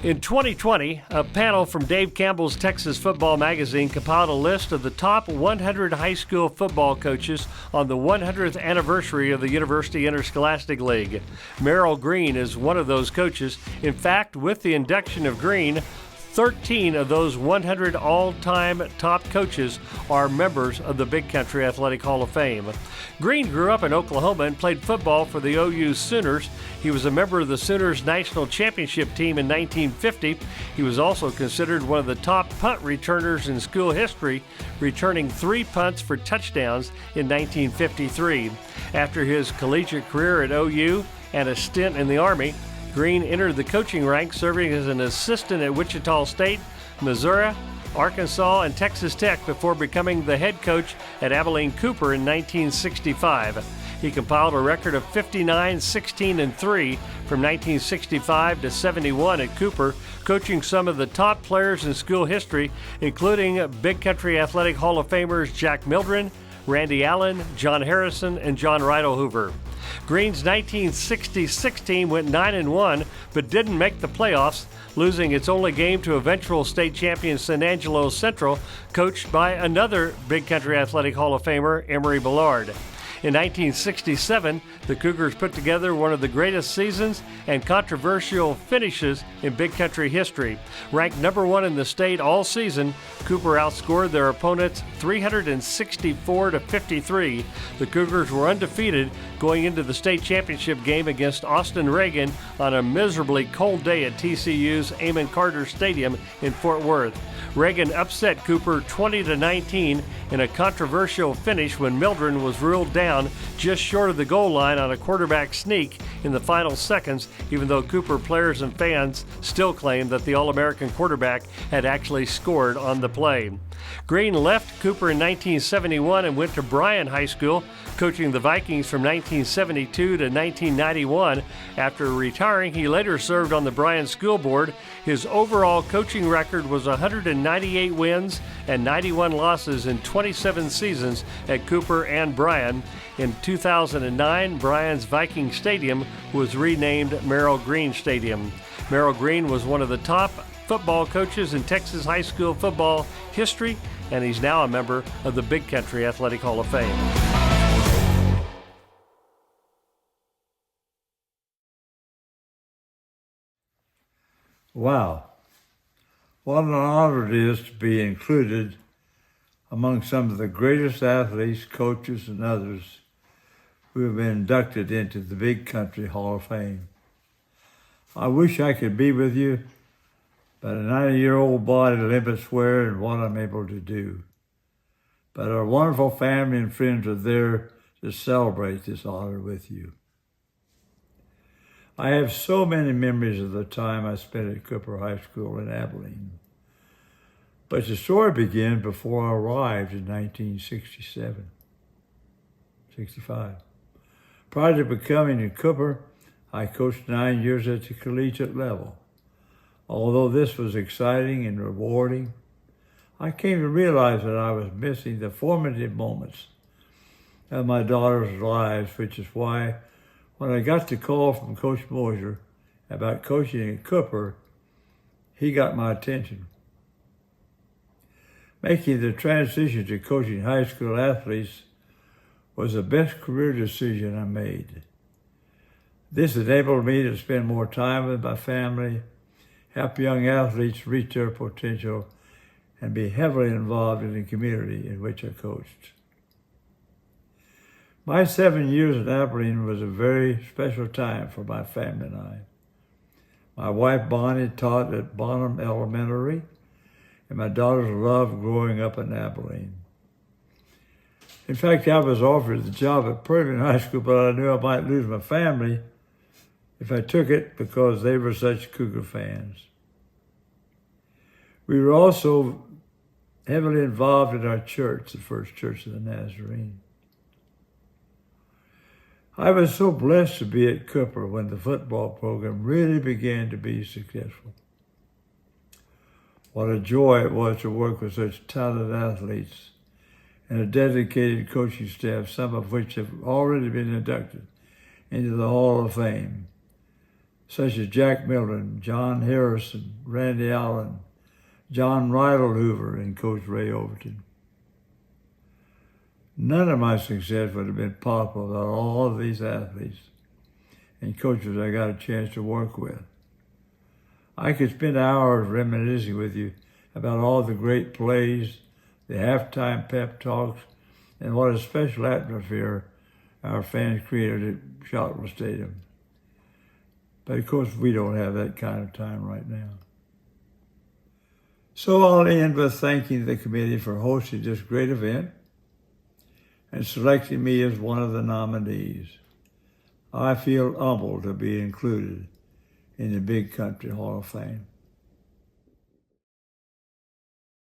In 2020, a panel from Dave Campbell's Texas Football Magazine compiled a list of the top 100 high school football coaches on the 100th anniversary of the University Interscholastic League. Merrill Green is one of those coaches. In fact, with the induction of Green, 13 of those 100 all-time top coaches are members of the Big Country Athletic Hall of Fame. Green grew up in Oklahoma and played football for the OU Sooners. He was a member of the Sooners national championship team in 1950. He was also considered one of the top punt returners in school history, returning 3 punts for touchdowns in 1953. After his collegiate career at OU and a stint in the Army, Green entered the coaching ranks, serving as an assistant at Wichita State, Missouri, Arkansas, and Texas Tech before becoming the head coach at Abilene Cooper in 1965. He compiled a record of 59, 16, and 3 from 1965 to 71 at Cooper, coaching some of the top players in school history, including Big Country Athletic Hall of Famers Jack Mildren, Randy Allen, John Harrison, and John Hoover. Green's 1966 team went 9-1, but didn't make the playoffs, losing its only game to eventual state champion San Angelo Central, coached by another Big Country Athletic Hall of Famer, Emory Bellard. In 1967, the Cougars put together one of the greatest seasons and controversial finishes in Big Country history. Ranked number 1 in the state all season, Cooper outscored their opponents 364-53. The Cougars were undefeated going into the state championship game against Austin Reagan on a miserably cold day at TCU's Amon Carter Stadium in Fort Worth. Reagan upset Cooper 20-19 in a controversial finish when Mildren was ruled down just short of the goal line on a quarterback sneak in the final seconds, even though Cooper players and fans still claim that the All-American quarterback had actually scored on the play. Green left Cooper in 1971 and went to Bryan High School, coaching the Vikings from 1972 to 1991. After retiring, he later served on the Bryan School Board. His overall coaching record was 198 wins and 91 losses in 27 seasons at Cooper and Bryan. In 2009, Bryan's Viking Stadium was renamed Merrill Green Stadium. Merrill Green was one of the top football coaches in Texas high school football history, and he's now a member of the Big Country Athletic Hall of Fame. Wow. What an honor it is to be included among some of the greatest athletes, coaches, and others who have been inducted into the Big Country Hall of Fame. I wish I could be with you, but a 90-year-old body limits where and what I'm able to do. But our wonderful family and friends are there to celebrate this honor with you. I have so many memories of the time I spent at Cooper High School in Abilene. But the story began before I arrived in 1965. Prior to becoming a Cooper, I coached 9 years at the collegiate level. Although this was exciting and rewarding, I came to realize that I was missing the formative moments of my daughters' lives, which is why when I got the call from Coach Moser about coaching at Cooper, he got my attention. Making the transition to coaching high school athletes was the best career decision I made. This enabled me to spend more time with my family, help young athletes reach their potential, and be heavily involved in the community in which I coached. My 7 years at Abilene was a very special time for my family and I. My wife Bonnie taught at Bonham Elementary, and my daughters loved growing up in Abilene. In fact, I was offered the job at Permian High School, but I knew I might lose my family if I took it because they were such Cougar fans. We were also heavily involved in our church, the First Church of the Nazarene. I was so blessed to be at Cooper when the football program really began to be successful. What a joy it was to work with such talented athletes and a dedicated coaching staff, some of which have already been inducted into the Hall of Fame. such as Jack Milton, John Harrison, Randy Allen, John Rydell Hoover, and Coach Ray Overton. None of my success would have been possible without all of these athletes and coaches I got a chance to work with. I could spend hours reminiscing with you about all the great plays, the halftime pep talks, and what a special atmosphere our fans created at Shotwell Stadium. But of course, we don't have that kind of time right now. So I'll end with thanking the committee for hosting this great event and selecting me as one of the nominees. I feel humbled to be included in the Big Country Hall of Fame.